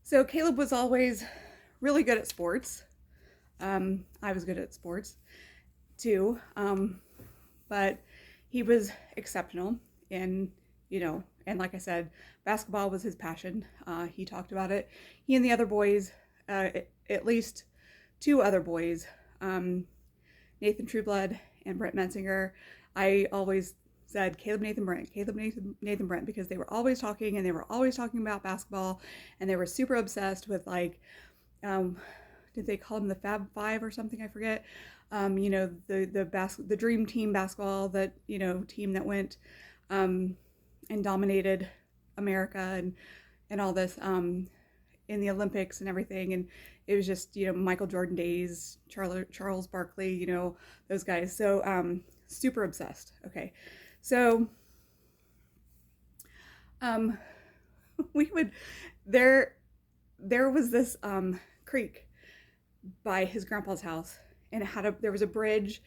So Caleb was always really good at sports. I was good at sports too, but he was exceptional in, and like I said, basketball was his passion. He talked about it. He and the other boys, at least two other boys, Nathan Trueblood and Brent Mensinger. I always said Caleb Nathan Brent because they were always talking and they were always talking about basketball and they were super obsessed with um, did they call them the Fab Five or something? I forget. The dream team basketball that team that went and dominated America and all this in the Olympics and everything. And it was just, Michael Jordan days, Charles Barkley, those guys. So super obsessed. Okay. So um, we would, there, there was this creek by his grandpa's house and there was a bridge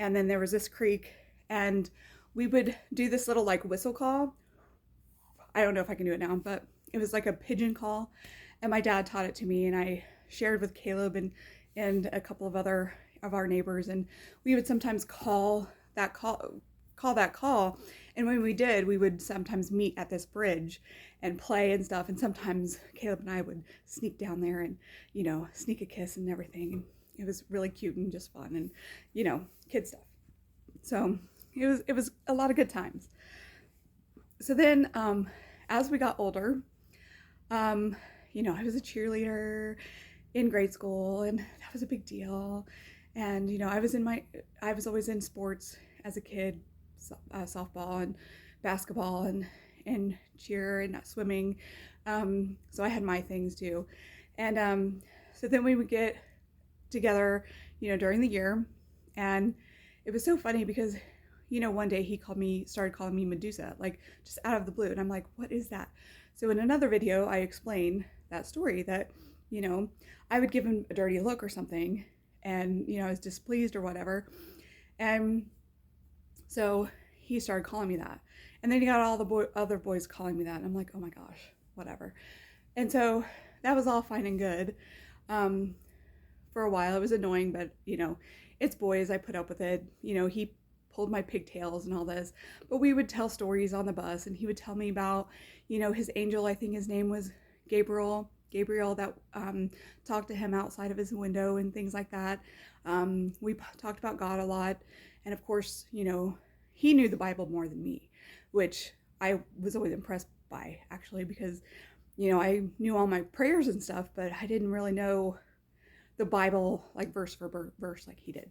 and then there was this creek and we would do this little like whistle call. I don't know if I can do it now, but it was like a pigeon call and my dad taught it to me and I shared with Caleb and a couple of other of our neighbors and we would sometimes call that call, and when we did we would sometimes meet at this bridge and play and stuff, and sometimes Caleb and I would sneak down there and sneak a kiss and everything, and it was really cute and just fun and kid stuff. So it was a lot of good times. So then as we got older, I was a cheerleader in grade school and that was a big deal, and I was always in sports as a kid, softball and basketball and cheer and swimming, so I had my things too, and so then we would get together during the year, and it was so funny because one day he started calling me Medusa, like just out of the blue, and I'm like, what is that? So in another video I explained that story that I would give him a dirty look or something, and I was displeased or whatever, and so he started calling me that, and then he got all the other boys calling me that, and I'm like, oh my gosh, whatever. And so that was all fine and good. For a while it was annoying, but it's boys, I put up with it. He pulled my pigtails and all this, but we would tell stories on the bus and he would tell me about his angel, I think his name was Gabriel, that talked to him outside of his window and things like that. We talked about God a lot, and of course he knew the Bible more than me, which I was always impressed by, actually, because I knew all my prayers and stuff, but I didn't really know the Bible like verse for verse like he did.